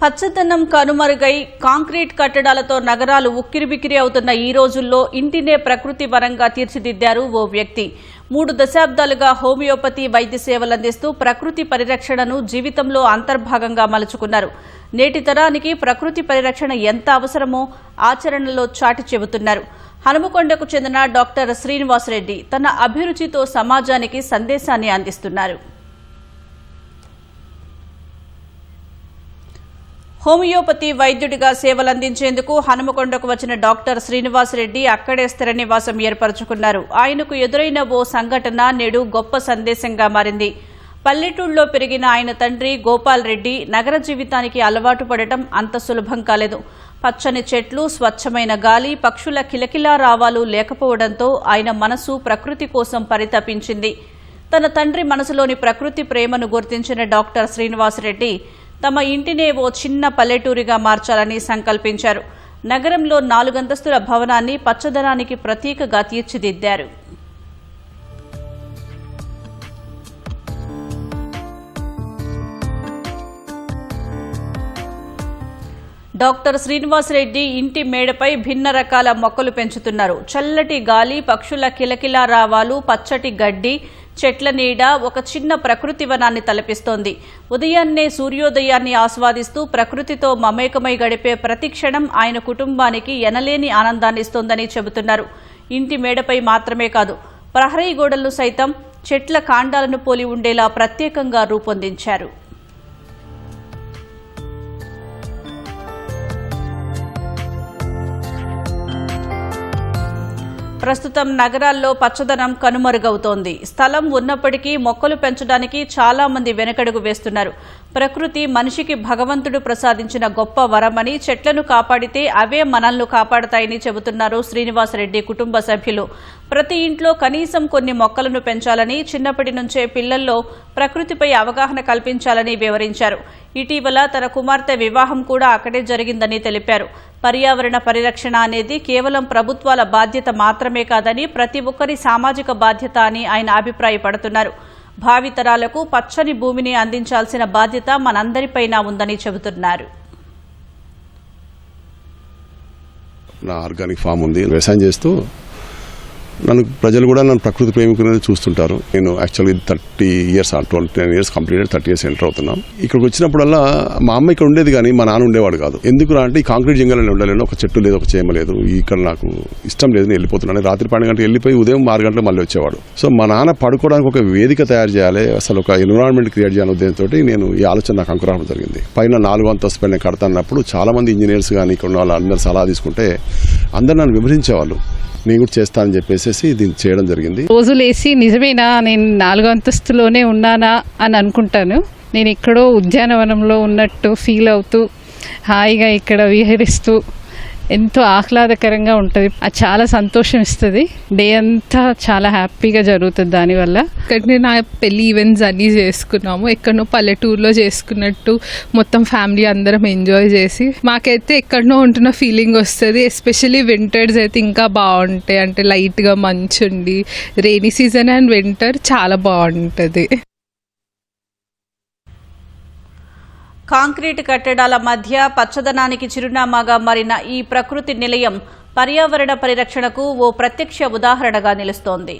పచ్చదనం కనుమరుగై కాంక్రీట్ కట్టడాలతో నగరాలు ఉక్కిరిబిక్కిరి అవుతున్న ఈ రోజుల్లో ఇంటినే ప్రకృతి వనంగా తీర్చిదిద్దారు ఓ వ్యక్తి. 3 దశాబ్దాలుగా హోమియోపతి వైద్య సేవలందిస్తూ ప్రకృతి పరిరక్షణను జీవితంలో అంతర్భాగంగా మలుచుకున్నారు. నేటి తరానికి ప్రకృతి పరిరక్షణ ఎంత అవసరమో ఆచరణలో చాటి చెబుతున్నారు. హనుమకొండకు చెందిన డాక్టర్ శ్రీనివాసరెడ్డి తన అభిరుచితో సమాజానికి సందేశాన్ని అందిస్తున్నారు. హోమియోపతి వైద్యుడిగా సేవలందించేందుకు హనుమకొండకు వచ్చిన డాక్టర్ శ్రీనివాసరెడ్డి అక్కడే స్థిర నివాసం ఏర్పరచుకున్నారు. ఆయనకు ఎదురైన ఓ సంఘటన నేడు గొప్ప సందేశంగా మారింది. పల్లెటూళ్ళలో పెరిగిన ఆయన తండ్రి గోపాల్ రెడ్డి నగర జీవితానికి అలవాటు పడటం అంత సులభం కాలేదు. పచ్చని చెట్లు, స్వచ్ఛమైన గాలి, పక్షుల కిలకిలా రావాలు లేకపోవడంతో ఆయన మనసు ప్రకృతి కోసం పరితపించింది. తన తండ్రి మనసులోని ప్రకృతి ప్రేమను గుర్తించిన డాక్టర్ శ్రీనివాసరెడ్డి తమ ఇంటినే ఓ చిన్న పల్లెటూరిగా మార్చాలని సంకల్పించారు. నగరంలో 4 అంతస్తుల భవనాన్ని పచ్చదనానికి ప్రతీకగా తీర్చిదిద్దారు. డాక్టర్ శ్రీనివాసరెడ్డి ఇంటి మేడపై భిన్న రకాల మొక్కలు పెంచుతున్నారు. చల్లటి గాలి, పక్షుల కిలకిలా రావాలు, పచ్చటి గడ్డి, చెట్ల నీడ ఒక చిన్న ప్రకృతి వనాన్ని తలపిస్తోంది. ఉదయాన్నే సూర్యోదయాన్ని ఆస్వాదిస్తూ ప్రకృతితో మమేకమై గడిపే ప్రతి క్షణం ఆయన కుటుంబానికి ఎనలేని ఆనందాన్నిస్తోందని చెబుతున్నారు. ఇంటి మేడపై మాత్రమే కాదు, ప్రహరీ గోడలను సైతం చెట్ల కాండాలను పోలి ఉండేలా ప్రత్యేకంగా రూపొందించారు. ప్రస్తుతం నగరాల్లో పచ్చదనం కనుమరుగవుతోంది. స్థలం ఉన్నప్పటికీ మొక్కలు పెంచడానికి చాలా మంది వెనకడుగు వేస్తున్నారు. ప్రకృతి మనిషికి భగవంతుడు ప్రసాదించిన గొప్ప వరమని, చెట్లను కాపాడితే అవే మనల్ని కాపాడతాయని చెబుతున్నారు శ్రీనివాసరెడ్డి కుటుంబ సభ్యులు. ప్రతి ఇంట్లో కనీసం కొన్ని మొక్కలను పెంచాలని, చిన్నప్పటి నుంచే పిల్లల్లో ప్రకృతిపై అవగాహన కల్పించాలని వివరించారు. ఇటీవల తన కుమార్తె వివాహం కూడా అక్కడే జరిగిందని తెలిపారు. పర్యావరణ పరిరక్షణ అనేది కేవలం ప్రభుత్వాల బాధ్యత మాత్రమే కాదని, ప్రతి ఒక్కరి సామాజిక బాధ్యత అని ఆయన అభిప్రాయపడుతున్నారు. భావితరాలకు పచ్చని భూమిని అందించాల్సిన బాధ్యత మనందరిపైన ఉందని చెబుతున్నారు. నా ఆర్గానిక్ ఫామ్ ఉంది, వ్యవసాయం చేస్తూ ప్రజలు కూడా నన్ను ప్రకృతి ప్రేమికులని చూస్తుంటారు. నేను actually 30 years 29 years completed, 30 years enter అవుతున్నాం. ఇక్కడికి వచ్చినప్పుడల్లా మా అమ్మ ఇక్కడ ఉండేది కానీ మా నాన్న ఉండేవాడు కాదు. ఎందుకురా అంటే ఈ కాంక్రీట్ జంగల్లో ఉండలేను, ఒక చెట్టు లేదు, ఒక చేమ లేదు, ఇక్కడ నాకు ఇష్టం లేదు, నేను వెళ్ళిపోతున్నాను. రాత్రి 12 గంటలకు వెళ్ళిపోయి ఉదయం 6 గంటలకు మళ్ళీ వచ్చేవాడు. సో మా నాన్న పడుకోవడానికి ఒక వేదిక తయారు చేయాలి, అసలు ఒక ఎన్విరాన్మెంట్ క్రియేట్ చేయాలనే ఉద్దేశంతో నేను ఈ ఆలోచన నాకు అంకురావడం జరిగింది. పైన 4 అంతస్తు పైన కడతాన్నప్పుడు చాలా మంది ఇంజనీర్స్ కానీ ఇక్కడ ఉన్న వాళ్ళు అందరూ సలహా తీసుకుంటే అందరు నన్ను విమర్శించేవాళ్ళు. నేను కూడా చేస్తానని చెప్పేసి దీన్ని చేయడం జరిగింది. రోజులేసి నిజమేనా నేను 4వ అంతస్తులోనే ఉన్నానా అని అనుకుంటాను. నేను ఎక్కడో ఉద్యానవనంలో ఉన్నట్టు ఫీల్ అవుతూ హాయిగా ఇక్కడ విహరిస్తూ ఎంతో ఆహ్లాదకరంగా ఉంటుంది. అది చాలా సంతోషం ఇస్తుంది. డే అంతా చాలా హ్యాపీగా జరుగుతుంది దానివల్ల. ఇక్కడ నా పెళ్లి ఈవెంట్స్ అన్నీ చేసుకున్నాము, ఎక్కడనో పల్లెటూరులో చేసుకున్నట్టు మొత్తం ఫ్యామిలీ అందరం ఎంజాయ్ చేసి మాకైతే ఎక్కడనో ఉంటున్న ఫీలింగ్ వస్తుంది. ఎస్పెషల్లీ వింటర్స్ అయితే ఇంకా బాగుంటాయి. అంటే లైట్గా మంచు ఉండి, రెయినీ సీజన్ అండ్ వింటర్ చాలా బాగుంటుంది. కాంక్రీట్ కట్టడాల మధ్య పచ్చదనానికి చిరునామాగా మారిన ఈ ప్రకృతి నిలయం పర్యావరణ పరిరక్షణకు ఓ ప్రత్యక్ష ఉదాహరణగా నిలుస్తోంది.